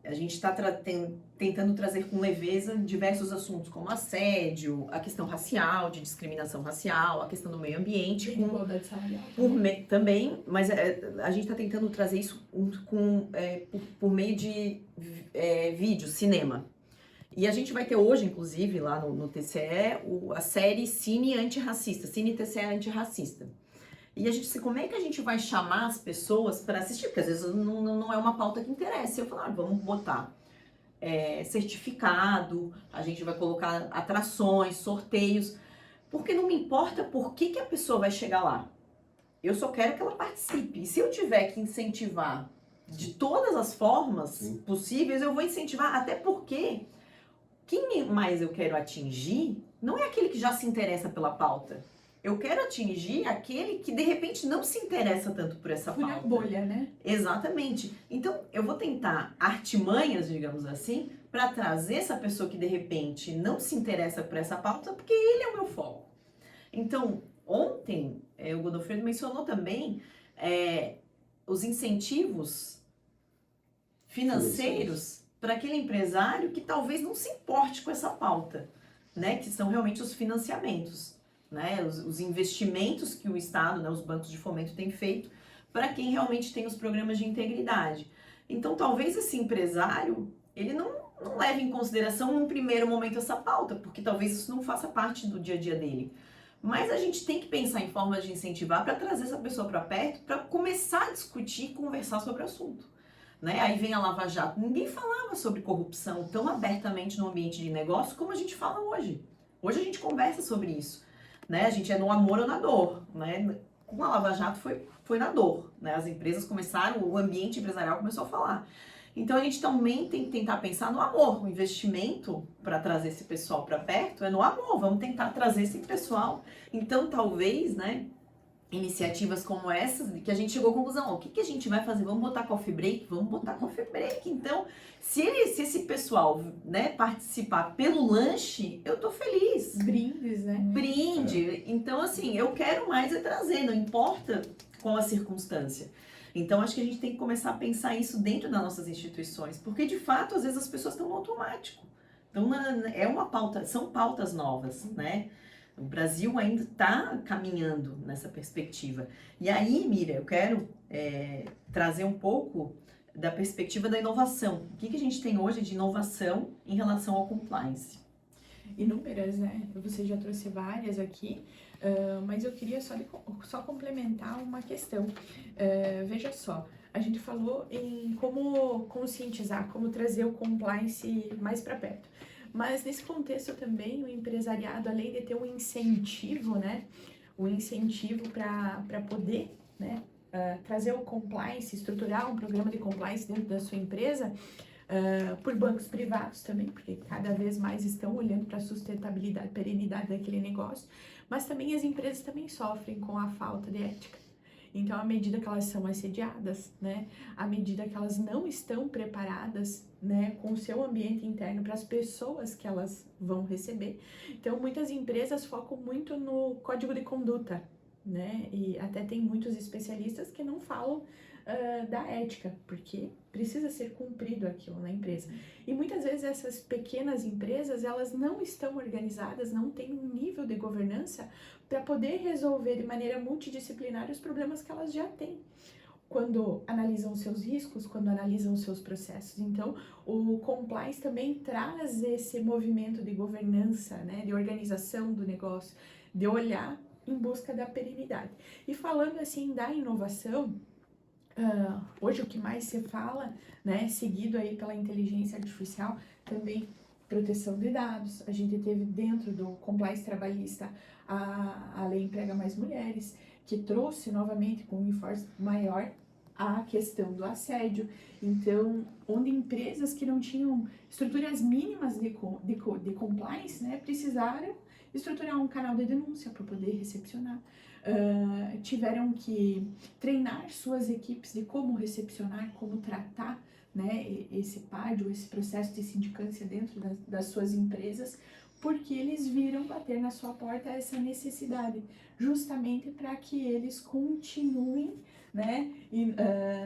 a gente está tentando trazer com leveza diversos assuntos, como assédio, a questão racial, de discriminação racial, a questão do meio ambiente. Igualdade salarial. Também, mas a gente está tentando trazer isso por meio de vídeo, cinema. E a gente vai ter hoje, inclusive, lá no TCE, a série Cine Antirracista, Cine TCE Antirracista. E a gente disse, como é que a gente vai chamar as pessoas para assistir? Porque às vezes não é uma pauta que interessa. Eu falo, vamos botar certificado, a gente vai colocar atrações, sorteios, porque não me importa por que a pessoa vai chegar lá. Eu só quero que ela participe. E se eu tiver que incentivar de todas as formas possíveis, eu vou incentivar, até porque quem mais eu quero atingir não é aquele que já se interessa pela pauta. Eu quero atingir aquele que, de repente, não se interessa tanto por essa pauta. Fura bolha, né? Exatamente. Então, eu vou tentar artimanhas, digamos assim, para trazer essa pessoa que, de repente, não se interessa por essa pauta, porque ele é o meu foco. Então, ontem, o Godofredo mencionou também os incentivos financeiros para aquele empresário que talvez não se importe com essa pauta, né? Que são realmente os financiamentos. Né, os investimentos que o Estado, né, os bancos de fomento têm feito para quem realmente tem os programas de integridade. Então, talvez esse empresário, ele não leve em consideração num primeiro momento essa pauta, porque talvez isso não faça parte do dia a dia dele. Mas a gente tem que pensar em formas de incentivar para trazer essa pessoa para perto, para começar a discutir e conversar sobre o assunto. Né? Aí vem a Lava Jato. Ninguém falava sobre corrupção tão abertamente no ambiente de negócio como a gente fala hoje. Hoje a gente conversa sobre isso, né? A gente é no amor ou na dor, né? Com a Lava Jato foi na dor, né? As empresas começaram, o ambiente empresarial começou a falar. Então a gente também tem que tentar pensar no amor. O investimento para trazer esse pessoal para perto é no amor. Vamos tentar trazer esse pessoal. Então talvez, né? Iniciativas como essas, que a gente chegou à conclusão, ó, o que, que a gente vai fazer? Vamos botar coffee break? Vamos botar coffee break. Então, se esse pessoal, né, participar pelo lanche, eu tô feliz. Brindes, né? Brinde. Então, assim, eu quero mais é trazer, não importa qual a circunstância. Então, acho que a gente tem que começar a pensar isso dentro das nossas instituições, porque, de fato, às vezes as pessoas estão no automático. Então, é uma pauta, são pautas novas, né? O Brasil ainda está caminhando nessa perspectiva. E aí, Mira, eu quero trazer um pouco da perspectiva da inovação. O que a gente tem hoje de inovação em relação ao compliance? Inúmeras, né? Você já trouxe várias aqui, mas eu queria só complementar uma questão. Veja só, a gente falou em como conscientizar, como trazer o compliance mais para perto. Mas nesse contexto também o empresariado, além de ter um incentivo, né? Um incentivo para poder, né? Trazer o compliance, estruturar um programa de compliance dentro da sua empresa, por bancos privados também, porque cada vez mais estão olhando para a sustentabilidade, perenidade daquele negócio, mas também as empresas também sofrem com a falta de ética. Então, à medida que elas são assediadas, né, à medida que elas não estão preparadas, né, com o seu ambiente interno para as pessoas que elas vão receber, então muitas empresas focam muito no código de conduta, né, e até tem muitos especialistas que não falam da ética, porque precisa ser cumprido aquilo na empresa. E muitas vezes essas pequenas empresas, elas não estão organizadas, não têm um nível de governança para poder resolver de maneira multidisciplinar os problemas que elas já têm, quando analisam seus riscos, quando analisam seus processos. Então, o compliance também traz esse movimento de governança, né, de organização do negócio, de olhar em busca da perenidade. E falando assim da inovação, hoje o que mais se fala, né, seguido aí pela inteligência artificial, também proteção de dados. A gente teve dentro do compliance trabalhista a Lei Emprega Mais Mulheres, que trouxe novamente com um enforce maior a questão do assédio. Então, onde empresas que não tinham estruturas mínimas de compliance, né, precisaram estruturar um canal de denúncia para poder recepcionar. Tiveram que treinar suas equipes de como recepcionar, como tratar, né, esse pádio, esse processo de sindicância dentro das suas empresas, porque eles viram bater na sua porta essa necessidade, justamente para que eles continuem, né, e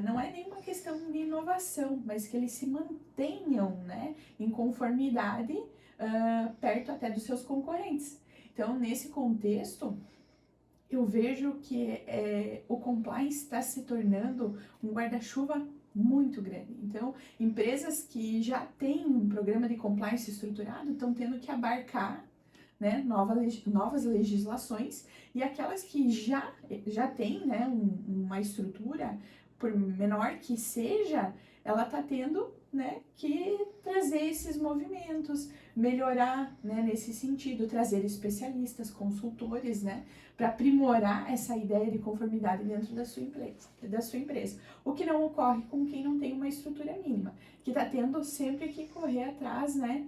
não é nenhuma questão de inovação, mas que eles se mantenham, né, em conformidade perto até dos seus concorrentes. Então, nesse contexto, eu vejo que o compliance está se tornando um guarda-chuva muito grande. Então, empresas que já têm um programa de compliance estruturado estão tendo que abarcar, né, novas legislações, e aquelas que já têm, né, uma estrutura, por menor que seja, ela está tendo, né, que trazer esses movimentos, melhorar, né, nesse sentido, trazer especialistas, consultores, né, para aprimorar essa ideia de conformidade dentro da sua empresa. O que não ocorre com quem não tem uma estrutura mínima, que está tendo sempre que correr atrás, né,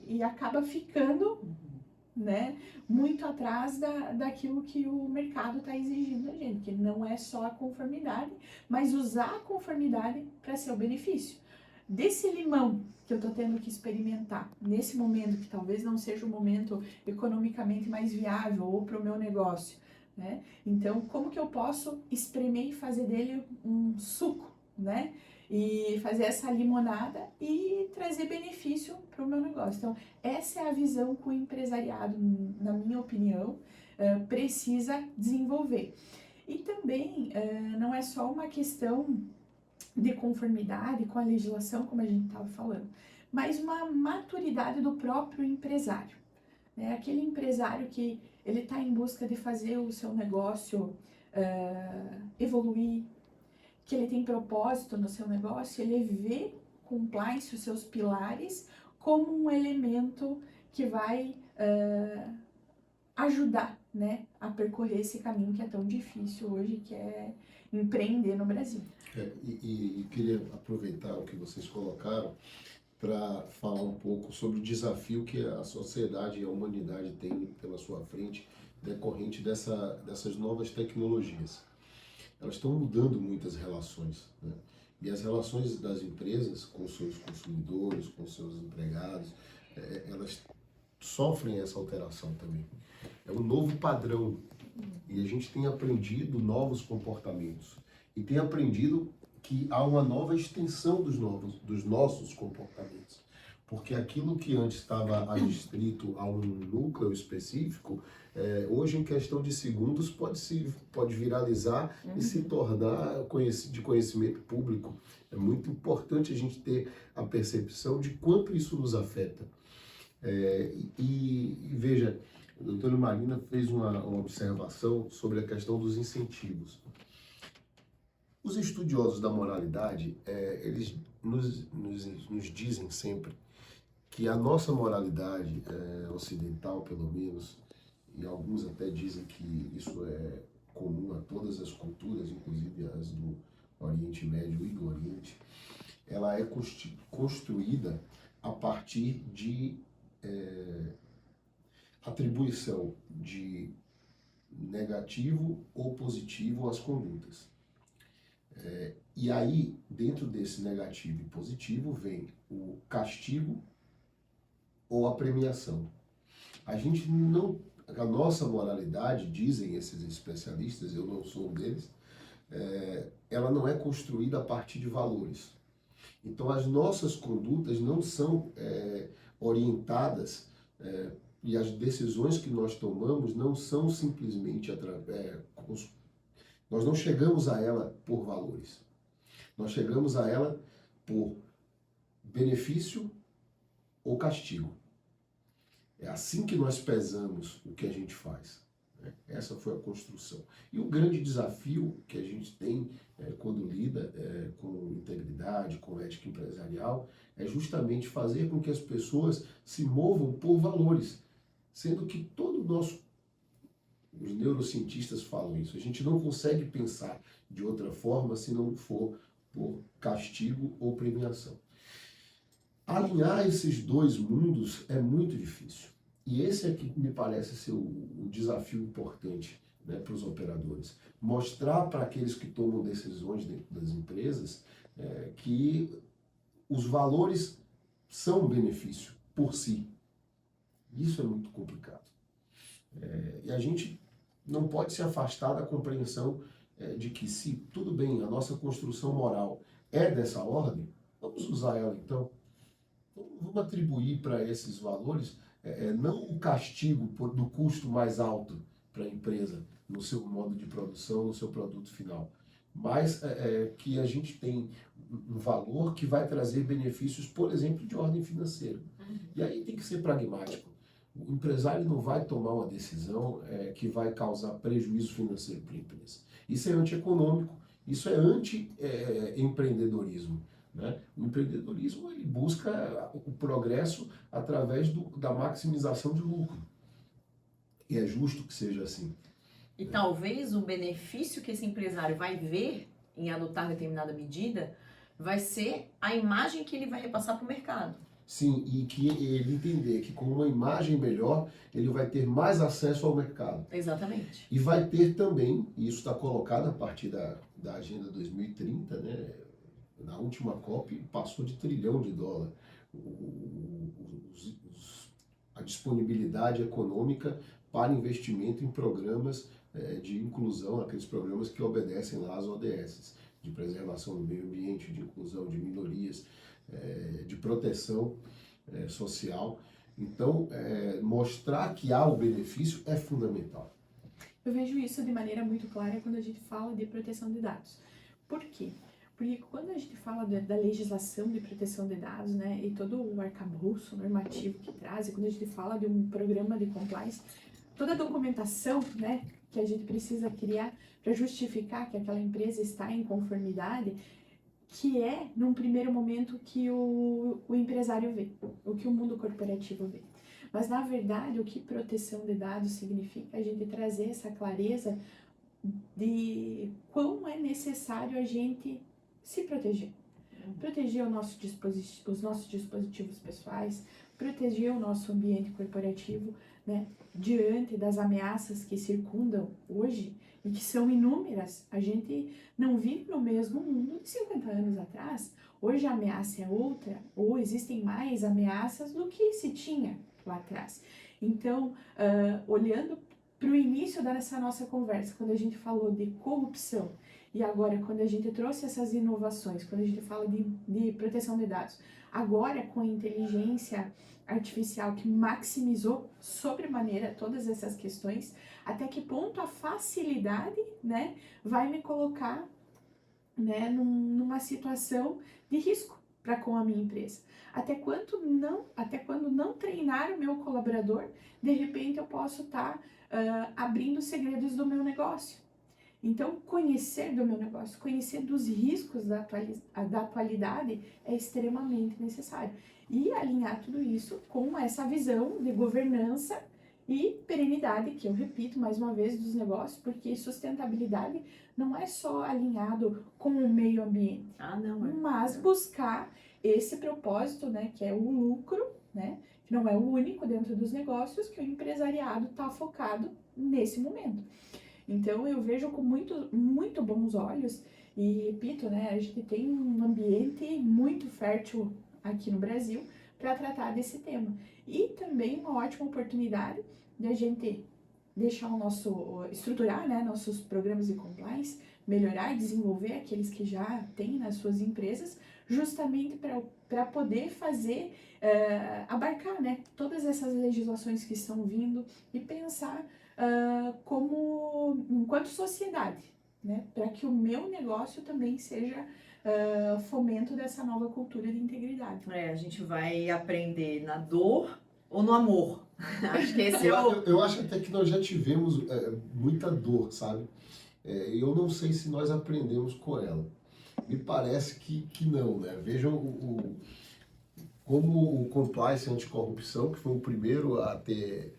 e acaba ficando, né, muito atrás daquilo que o mercado está exigindo da gente, que não é só a conformidade, mas usar a conformidade para seu benefício. Desse limão que eu estou tendo que experimentar nesse momento, que talvez não seja o momento economicamente mais viável ou para o meu negócio, né? Então, como que eu posso espremer e fazer dele um suco, né? E fazer essa limonada e trazer benefício para o meu negócio. Então, essa é a visão que o empresariado, na minha opinião, precisa desenvolver. E também não é só uma questão de conformidade com a legislação, como a gente estava falando, mas uma maturidade do próprio empresário, né? Aquele empresário que ele está em busca de fazer o seu negócio evoluir, que ele tem propósito no seu negócio, ele vê compliance, os seus pilares, como um elemento que vai ajudar, né, a percorrer esse caminho que é tão difícil hoje, que é empreender no Brasil. E queria aproveitar o que vocês colocaram para falar um pouco sobre o desafio que a sociedade e a humanidade tem pela sua frente, decorrente dessas novas tecnologias. Elas estão mudando muitas relações, né? E as relações das empresas com seus consumidores, com seus empregados, elas sofrem essa alteração também. É um novo padrão e a gente tem aprendido novos comportamentos e tem aprendido que há uma nova extensão dos nossos comportamentos. Porque aquilo que antes estava adstrito a um núcleo específico, hoje em questão de segundos pode viralizar e se tornar de conhecimento público. É muito importante a gente ter a percepção de quanto isso nos afeta. E veja, a doutora Marina fez uma observação sobre a questão dos incentivos. Os estudiosos da moralidade, eles nos dizem sempre que a nossa moralidade ocidental, pelo menos, e alguns até dizem que isso é comum a todas as culturas, inclusive as do Oriente Médio e do Oriente, ela é construída a partir de atribuição de negativo ou positivo às condutas. E aí, dentro desse negativo e positivo, vem o castigo ou a premiação. A nossa moralidade, dizem esses especialistas, eu não sou um deles, ela não é construída a partir de valores. Então, as nossas condutas não são orientadas e as decisões que nós tomamos não são simplesmente nós não chegamos a ela por valores. Nós chegamos a ela por benefício ou castigo. É assim que nós pesamos o que a gente faz, né? Essa foi a construção. E o grande desafio que a gente tem quando lida com integridade, com ética empresarial, é justamente fazer com que as pessoas se movam por valores. Sendo que os neurocientistas falam isso, a gente não consegue pensar de outra forma se não for por castigo ou premiação. Alinhar esses dois mundos é muito difícil. E esse é que me parece ser o desafio importante, né, para os operadores. Mostrar para aqueles que tomam decisões dentro das empresas que os valores são um benefício por si. Isso é muito complicado. E a gente não pode se afastar da compreensão de que se, tudo bem, a nossa construção moral é dessa ordem, vamos usar ela então. Vamos atribuir para esses valores não o castigo do custo mais alto para a empresa no seu modo de produção, no seu produto final, mas que a gente tem um valor que vai trazer benefícios, por exemplo, de ordem financeira. E aí tem que ser pragmático. O empresário não vai tomar uma decisão que vai causar prejuízo financeiro para a empresa. Isso é antieconômico, isso é anti-empreendedorismo. Né? O empreendedorismo ele busca o progresso através da maximização de lucro. E é justo que seja assim. E talvez o benefício que esse empresário vai ver em adotar determinada medida vai ser a imagem que ele vai repassar para o mercado. Sim, e que ele entender que com uma imagem melhor, ele vai ter mais acesso ao mercado. Exatamente. E vai ter também, e isso está colocado a partir da Agenda 2030, né? Na última COP passou de $1 trilhão. A disponibilidade econômica para investimento em programas de inclusão, aqueles programas que obedecem lá às ODS, de preservação do meio ambiente, de inclusão de minorias, de proteção social. Então, mostrar que há o benefício é fundamental. Eu vejo isso de maneira muito clara quando a gente fala de proteção de dados. Por quê? Porque quando a gente fala da legislação de proteção de dados, né, e todo o arcabouço normativo que traz, e quando a gente fala de um programa de compliance, toda a documentação, né, que a gente precisa criar para justificar que aquela empresa está em conformidade, que é, num primeiro momento, que o empresário vê, o que o mundo corporativo vê. Mas, na verdade, o que proteção de dados significa? A gente trazer essa clareza de quão é necessário a gente se proteger. Proteger os nossos dispositivos pessoais, proteger o nosso ambiente corporativo, né, diante das ameaças que circundam hoje e que são inúmeras. A gente não vive no mesmo mundo de 50 anos atrás. Hoje a ameaça é outra, ou existem mais ameaças do que se tinha lá atrás. Então, olhando para o início dessa nossa conversa, quando a gente falou de corrupção, e agora quando a gente trouxe essas inovações, quando a gente fala de proteção de dados, agora com a inteligência artificial que maximizou sobremaneira todas essas questões, até que ponto a facilidade, né, vai me colocar, né, numa situação de risco para com a minha empresa. Até quando não treinar o meu colaborador, de repente eu posso estar abrindo segredos do meu negócio. Então, conhecer do meu negócio, conhecer dos riscos da atualidade é extremamente necessário. E alinhar tudo isso com essa visão de governança e perenidade, que eu repito mais uma vez, dos negócios, porque sustentabilidade não é só alinhado com o meio ambiente, mas buscar esse propósito, né, que é o lucro, né, que não é o único dentro dos negócios, que o empresariado está focado nesse momento. Então, eu vejo com muito bons olhos e, repito, né, a gente tem um ambiente muito fértil aqui no Brasil para tratar desse tema. E também uma ótima oportunidade de a gente deixar estruturar, né, nossos programas de compliance, melhorar e desenvolver aqueles que já tem nas suas empresas, justamente para poder fazer, abarcar, né, todas essas legislações que estão vindo e pensar como, enquanto sociedade, né, para que o meu negócio também seja fomento dessa nova cultura de integridade. A gente vai aprender na dor ou no amor. Acho que esse é o... Eu acho até que nós já tivemos muita dor, sabe? Eu não sei se nós aprendemos com ela. Me parece que não, né? Vejam como o Compliance Anticorrupção, que foi o primeiro a ter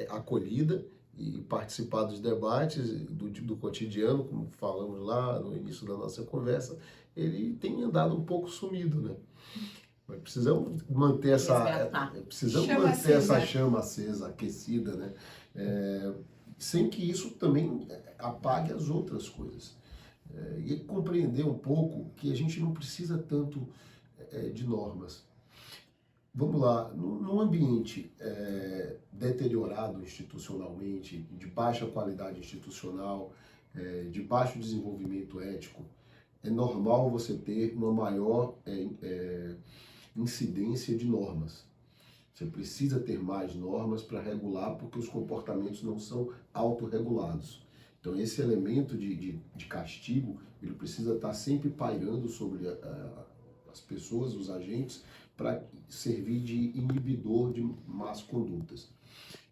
acolhida e participar dos debates do cotidiano, como falamos lá no início da nossa conversa, ele tem andado um pouco sumido, né? Mas precisamos manter essa chama acesa, aquecida, né? Sem que isso também apague as outras coisas. E compreender um pouco que a gente não precisa tanto de normas. Vamos lá, num ambiente deteriorado institucionalmente, de baixa qualidade institucional, de baixo desenvolvimento ético, é normal você ter uma maior incidência de normas. Você precisa ter mais normas para regular, porque os comportamentos não são autorregulados. Então esse elemento de castigo, ele precisa estar sempre pairando sobre as pessoas, os agentes, para servir de inibidor de más condutas.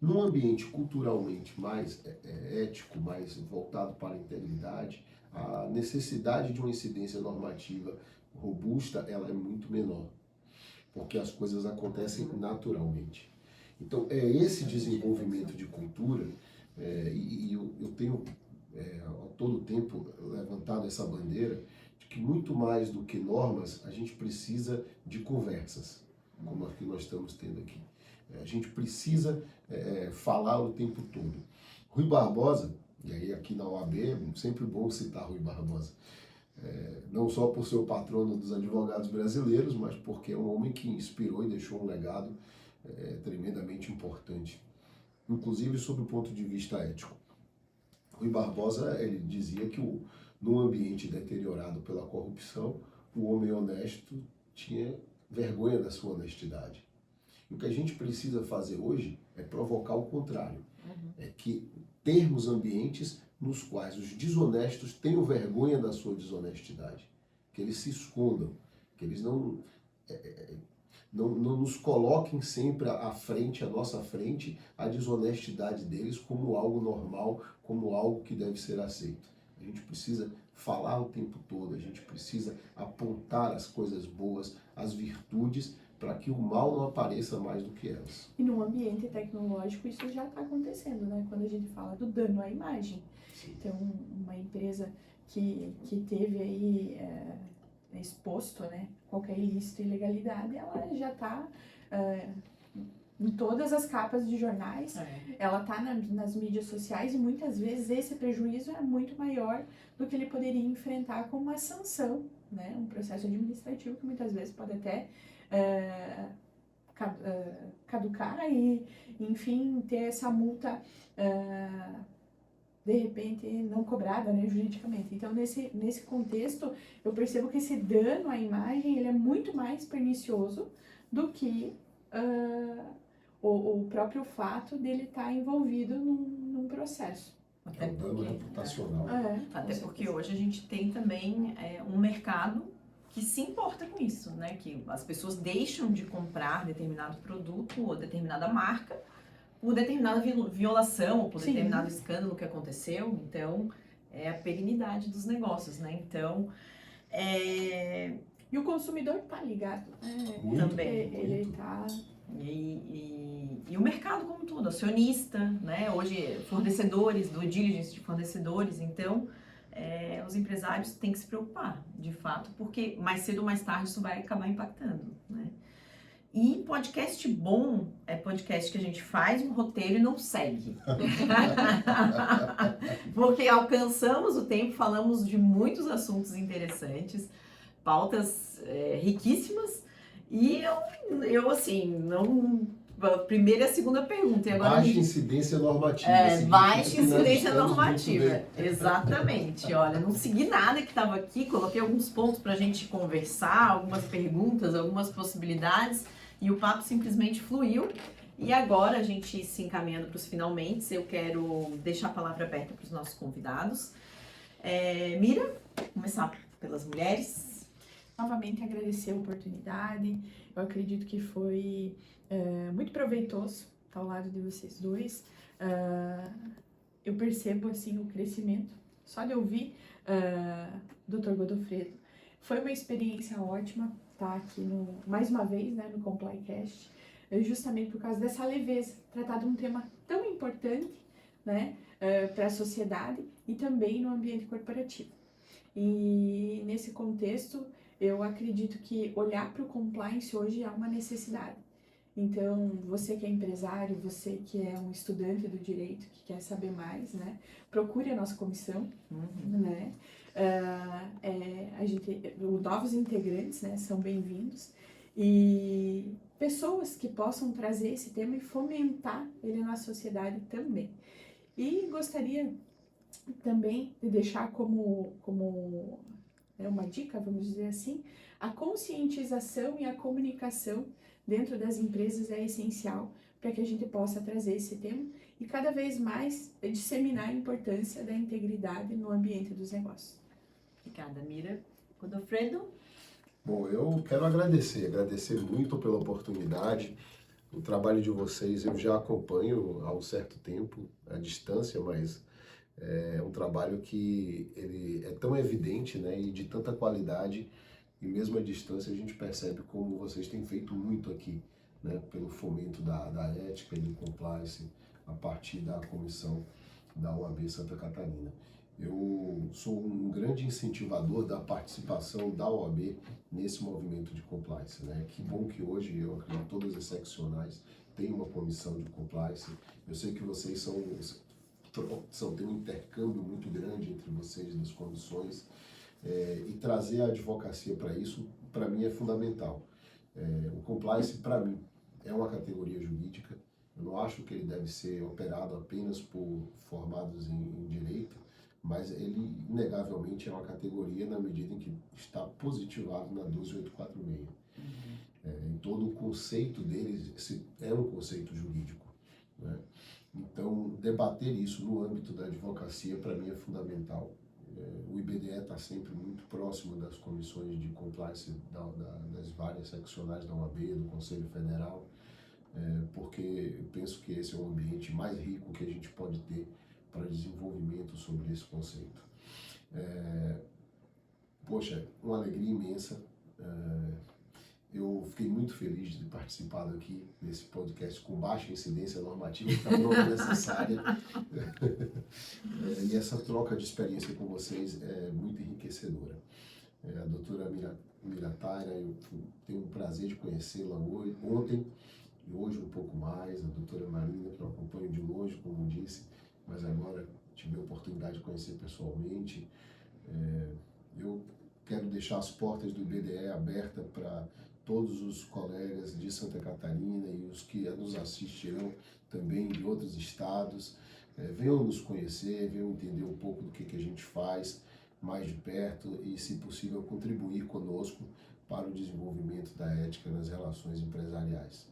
Num ambiente culturalmente mais ético, mais voltado para a integridade, a necessidade de uma incidência normativa robusta, ela é muito menor, porque as coisas acontecem naturalmente. Então, é esse desenvolvimento de cultura, e eu tenho a todo tempo levantado essa bandeira, de que muito mais do que normas, a gente precisa de conversas, como a que nós estamos tendo aqui. A gente precisa falar o tempo todo. Rui Barbosa, e aí aqui na OAB é sempre bom citar Rui Barbosa, não só por ser o patrono dos advogados brasileiros, mas porque é um homem que inspirou e deixou um legado tremendamente importante, inclusive sob o ponto de vista ético. Rui Barbosa, ele dizia que num ambiente deteriorado pela corrupção, o homem honesto tinha vergonha da sua honestidade. E o que a gente precisa fazer hoje é provocar o contrário. É que termos ambientes nos quais os desonestos tenham vergonha da sua desonestidade, que eles se escondam, que eles não nos coloquem sempre à nossa frente, a desonestidade deles como algo normal, como algo que deve ser aceito. A gente precisa falar o tempo todo, a gente precisa apontar as coisas boas, as virtudes, para que o mal não apareça mais do que elas. E no ambiente tecnológico isso já está acontecendo, né? Quando a gente fala do dano à imagem. Sim. Então, uma empresa que teve aí exposto, né, qualquer ilícito e ilegalidade, ela já está em todas as capas de jornais, ela está nas mídias sociais e muitas vezes esse prejuízo é muito maior do que ele poderia enfrentar com uma sanção, né, um processo administrativo que muitas vezes pode até caducar e, enfim, ter essa multa de repente não cobrada, né, juridicamente. Então, nesse contexto, eu percebo que esse dano à imagem ele é muito mais pernicioso do que o próprio fato dele estar envolvido num processo. É um dano reputacional. Até porque hoje a gente tem também um mercado que se importa com isso, né? Que as pessoas deixam de comprar determinado produto ou determinada marca por determinada violação ou por Sim. determinado escândalo que aconteceu. Então, é a perenidade dos negócios, né? Então, E o consumidor tá ligado, Muito, também. Ele tá... E o mercado como um todo, acionista, né? Hoje, fornecedores, do diligence de fornecedores. Então, os empresários têm que se preocupar, de fato, porque mais cedo ou mais tarde isso vai acabar impactando, né? E podcast bom é podcast que a gente faz um roteiro e não segue. Porque alcançamos o tempo, falamos de muitos assuntos interessantes, pautas riquíssimas. E eu assim, não... A primeira e a segunda pergunta. E agora Baixa incidência normativa. Baixa incidência normativa. Exatamente. Olha, não segui nada que estava aqui, coloquei alguns pontos para a gente conversar, algumas perguntas, algumas possibilidades, e o papo simplesmente fluiu. E agora, a gente se encaminhando para os finalmente, eu quero deixar a palavra aberta para os nossos convidados. Mira, começar pelas mulheres. Novamente agradecer a oportunidade. Eu acredito que foi muito proveitoso estar ao lado de vocês dois. Eu percebo assim o crescimento só de ouvir Dr. Godofredo. Foi uma experiência ótima estar aqui mais uma vez, né, no ComplyCast, justamente por causa dessa leveza, tratar de um tema tão importante, né, para a sociedade e também no ambiente corporativo. E nesse contexto, eu acredito que olhar para o compliance hoje é uma necessidade. Então, você que é empresário, você que é um estudante do direito, que quer saber mais, né, procure a nossa comissão, né, novos integrantes, né, são bem-vindos, e pessoas que possam trazer esse tema e fomentar ele na sociedade também. E gostaria também de deixar como uma dica, vamos dizer assim, a conscientização e a comunicação dentro das empresas é essencial para que a gente possa trazer esse tema e cada vez mais disseminar a importância da integridade no ambiente dos negócios. Obrigada, Mira. Godofredo? Bom, eu quero agradecer muito pela oportunidade. O trabalho de vocês eu já acompanho há um certo tempo, à distância, mas é um trabalho que ele é tão evidente, né, e de tanta qualidade, e mesmo à distância a gente percebe como vocês têm feito muito aqui, né, pelo fomento da ética e do compliance a partir da comissão da OAB Santa Catarina. Eu sou um grande incentivador da participação da OAB nesse movimento de compliance, né? Que bom que hoje, eu acredito, todas as seccionais têm uma comissão de compliance. Eu sei que vocês tem um intercâmbio muito grande entre vocês das comissões, e trazer a advocacia para isso, para mim, é fundamental. O compliance, para mim, é uma categoria jurídica. Eu não acho que ele deve ser operado apenas por formados em direito, mas ele, inegavelmente, é uma categoria na medida em que está positivado na 12846. Em todo o conceito dele, é um conceito jurídico, né? Então, debater isso no âmbito da advocacia, para mim, é fundamental. O IBDE está sempre muito próximo das comissões de compliance das várias seccionais da OAB, do Conselho Federal, porque eu penso que esse é o ambiente mais rico que a gente pode ter para desenvolvimento sobre esse conceito. Poxa, uma alegria imensa. Eu fiquei muito muito feliz de ter participado aqui nesse podcast com baixa incidência normativa, que está pronta necessária. E essa troca de experiência com vocês é muito enriquecedora. A doutora Mirataira, eu tenho o prazer de conhecê-la ontem e hoje um pouco mais. A doutora Marina, que eu acompanho de longe, como disse, mas agora tive a oportunidade de conhecer pessoalmente. Eu quero deixar as portas do IBDE abertas para todos os colegas de Santa Catarina e os que nos assistirão também de outros estados. Venham nos conhecer, venham entender um pouco do que a gente faz mais de perto e, se possível, contribuir conosco para o desenvolvimento da ética nas relações empresariais.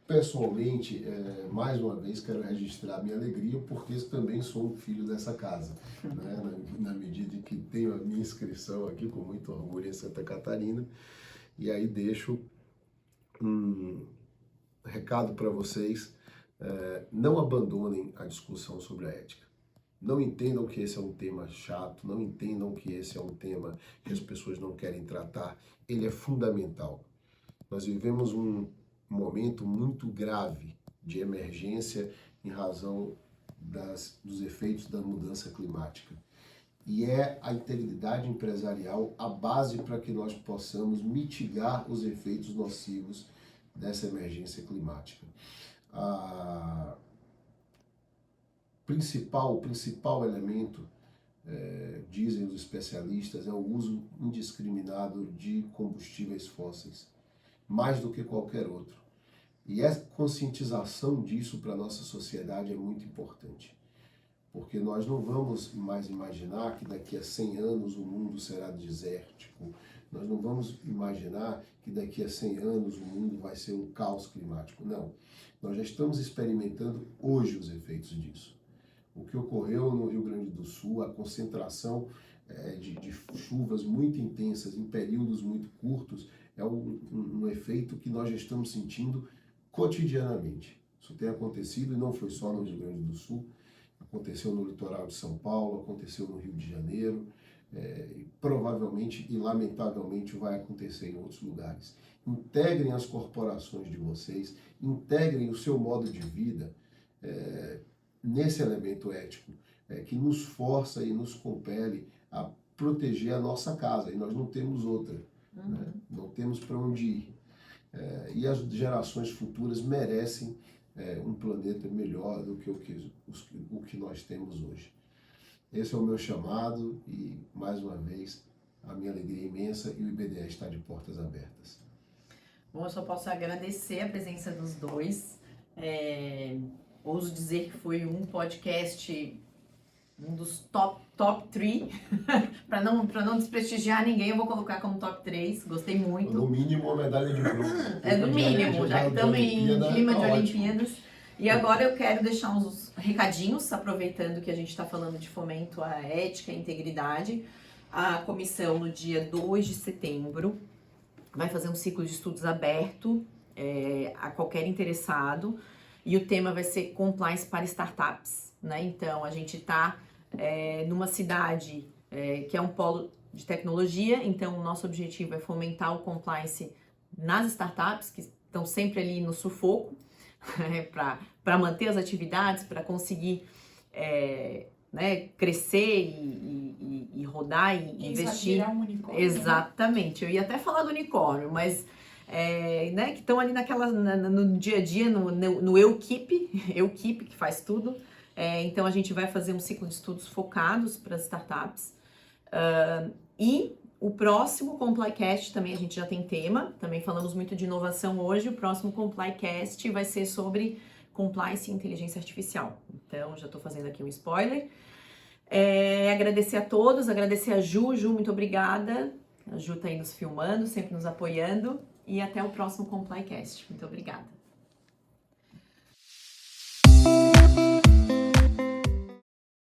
Pessoalmente, mais uma vez, quero registrar minha alegria, porque também sou um filho dessa casa, né? Na medida em que tenho a minha inscrição aqui com muito orgulho em Santa Catarina. E aí deixo um recado para vocês: não abandonem a discussão sobre a ética. Não entendam que esse é um tema chato, não entendam que esse é um tema que as pessoas não querem tratar. Ele é fundamental. Nós vivemos um momento muito grave de emergência em razão dos efeitos da mudança climática. E é a integridade empresarial a base para que nós possamos mitigar os efeitos nocivos dessa emergência climática. O principal elemento, dizem os especialistas, é o uso indiscriminado de combustíveis fósseis, mais do que qualquer outro. E a conscientização disso para a nossa sociedade é muito importante, porque nós não vamos mais imaginar que daqui a 100 anos o mundo será desértico, nós não vamos imaginar que daqui a 100 anos o mundo vai ser um caos climático. Não, nós já estamos experimentando hoje os efeitos disso. O que ocorreu no Rio Grande do Sul, a concentração de chuvas muito intensas em períodos muito curtos, é um efeito que nós já estamos sentindo cotidianamente. Isso tem acontecido e não foi só no Rio Grande do Sul, aconteceu no litoral de São Paulo, aconteceu no Rio de Janeiro, e provavelmente e lamentavelmente vai acontecer em outros lugares. Integrem as corporações de vocês, integrem o seu modo de vida nesse elemento ético que nos força e nos compele a proteger a nossa casa, e nós não temos outra, né? Não temos para onde ir. E as gerações futuras merecem um planeta melhor do que o que nós temos hoje. Esse é o meu chamado e, mais uma vez, a minha alegria é imensa e o IBDE está de portas abertas. Bom, eu só posso agradecer a presença dos dois. Ouso dizer que foi um podcast, um dos top 3. Para não desprestigiar ninguém, eu vou colocar como top 3. Gostei muito. No mínimo, uma medalha de bronze. No mínimo, já que estamos em clima de Olimpíadas. E agora eu quero deixar uns recadinhos, aproveitando que a gente está falando de fomento à ética e integridade. A comissão, no dia 2 de setembro, vai fazer um ciclo de estudos aberto a qualquer interessado. E o tema vai ser Compliance para Startups, né? Então, a gente está numa cidade que é um polo de tecnologia, então o nosso objetivo é fomentar o compliance nas startups, que estão sempre ali no sufoco, para manter as atividades, para conseguir crescer e rodar e investir. Um unicórnio, exatamente, eu ia até falar do unicórnio, mas que estão ali no dia a dia, no Equipe, que faz tudo. Então a gente vai fazer um ciclo de estudos focados para as startups. E o próximo ComplyCast também a gente já tem tema, também falamos muito de inovação hoje. O próximo ComplyCast vai ser sobre compliance e inteligência artificial. Então já estou fazendo aqui um spoiler. Agradecer a todos, agradecer a Ju, muito obrigada. A Ju está aí nos filmando, sempre nos apoiando. E até o próximo ComplyCast. Muito obrigada.